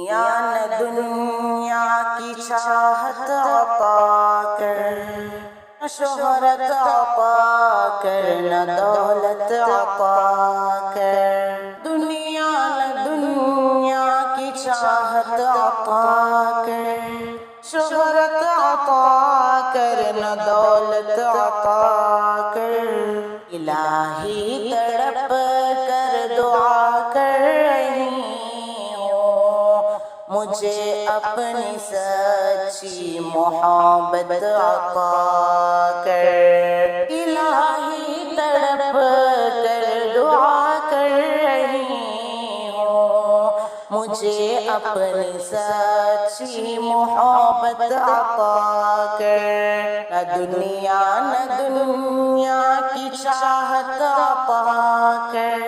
دنیا نہ دنیا کی چاہت عطا کر، نہ شہرت عطا کر، نہ دولت عطا کر۔ دنیا نہ دنیا کی چاہت عطا کر، شہرت عطا کر، نہ دولت عطا کر۔ الہی تڑپ کر دعا کر رہی ہوں، مجھے اپنی سچی محبت عطا کر۔ الہی تڑپ کر دعا کر رہی ہوں، مجھے اپنی سچی محبت عطا کر۔ نہ دنیا نہ دنیا کی چاہت عطا کر،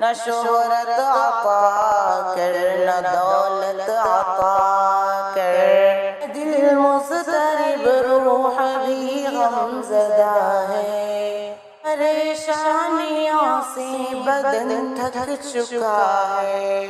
نہ شہرت عطا کر، نہ دولت عطا کر۔ دل مضطرب روح بھی غم زدہ ہے، پریشانیوں سے بدن تھک چکا ہے۔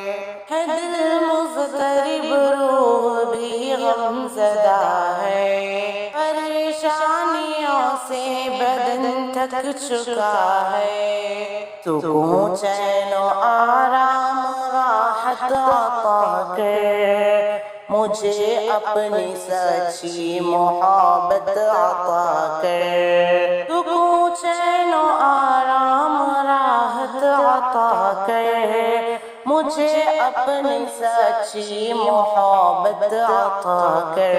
دل مضطرب روح بھی غم زدہ ہے، پریشانیوں سے بدن تھک چکا ہے۔ سکون چین و آرام راحت عطا کر، مجھے اپنی سچی محبت عطا کر۔ سکون چین و آرام راحت عطا کر، مجھے اپنی سچی محبت عطا کر۔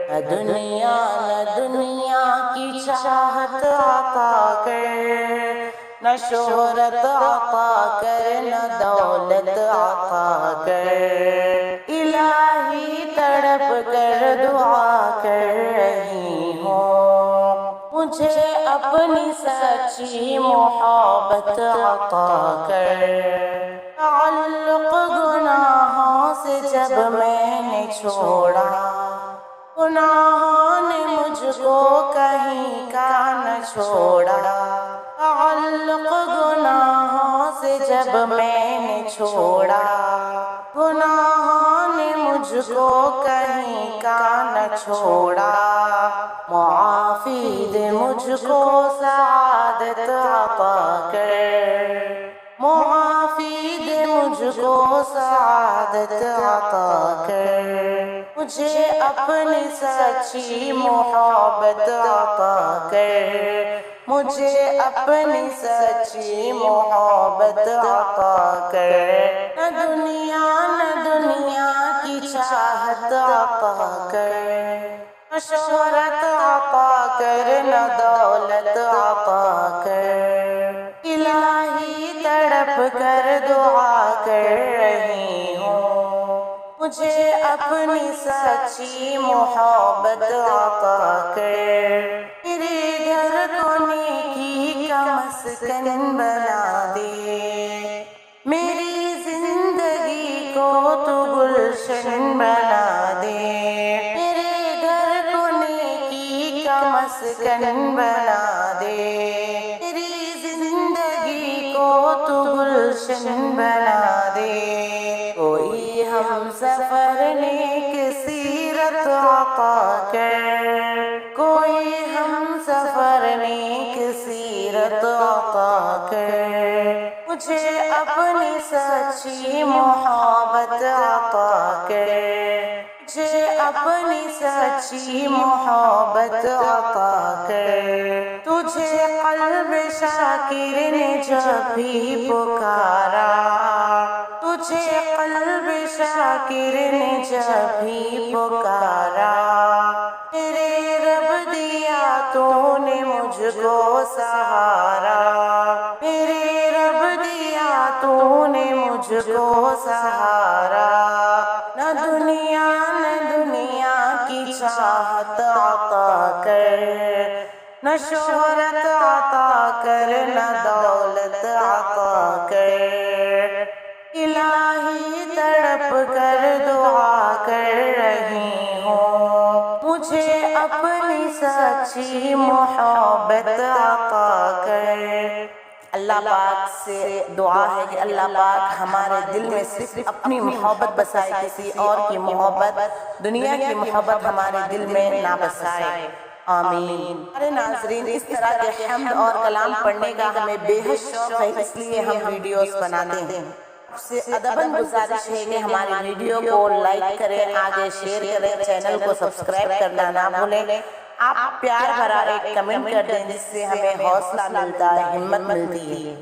نہ دنیا نہ دنیا کی چاہت عطا کر، نہ شہرت عطا کر، نہ دولت عطا کر۔ الہی تڑپ کر دعا کر رہی ہوں، مجھے اپنی سچی محبت عطا کر۔ تعلق گناہوں سے جب میں نے چھوڑا، گناہوں نے مجھ کو کہیں کا نہ چھوڑا۔ تعلق گناہوں سے جب میں نے چھوڑا، گناہوں نے مجھ کو کہیں کا نہ چھوڑا۔ معافی دے مجھ کو سعادت عطا کر، معافی دے مجھ کو سعادت عطا کر۔ مجھے اپنی سچی محبت عطا کر، مجھے اپنی سچی محبت عطا کر۔ نہ دنیا نہ دنیا کی چاہت عطا کر، نہ شہرت عطا کر، نہ دولت عطا کر۔ الہی تڑپ کر دعا کر رہی ہوں، مجھے اپنی سچی محبت عطا کر۔ میرے گھر کو نیکی کا مسکن بنا دے، میری زندگی کو تو گلشن بنا دے۔ میرے گھر کو نیکی کا مسکن بنا دے، میری زندگی کو تو گلشن بنا دے۔ کوئی ہم سفر نیک سیرت عطا کر، کوئی ہم سفر نیک سیرت عطا کر۔ مجھے اپنی سچی محبت عطا کر، مجھے اپنی سچی محبت عطا کر۔ تجھے قلب شاکر نے جب بھی پکارا، تجھے قلب شاکر نے جب بھی پکارا، میرے رب دیا تو نے مجھ کو سہارا، میرے رب دیا تو نے مجھ کو سہارا۔ نہ دنیا نہ دنیا کی چاہت عطا کر، نہ شہرت عطا کر، نہ دولت عطا کر۔ الہی تڑپ کر دعا کر رہی ہوں، مجھے اپنی سچی محبت عطا کر۔ اللہ اللہ پاک سے دعا ہے کہ اللہ پاک ہمارے دل میں صرف اپنی محبت بسائے، کسی اور کی محبت، دنیا کی محبت ہمارے دل میں نہ بسائے، آمین۔ ہمارے ناظرین، اس طرح کے حمد اور کلام پڑھنے کا ہمیں بے حد شوق ہے، اس لیے ہم ویڈیوز بناتے ہیں۔ آپ سے ادباً گزارش ہے کہ ہماری ویڈیو کو لائک کریں، آگے شیئر کریں، چینل کو سبسکرائب کرنا نہ بھولیں۔ آپ پیار بھرا ایک کمنٹ کر دیں جس سے ہمیں حوصلہ ملتا ہے، ہمت ملتی ہے۔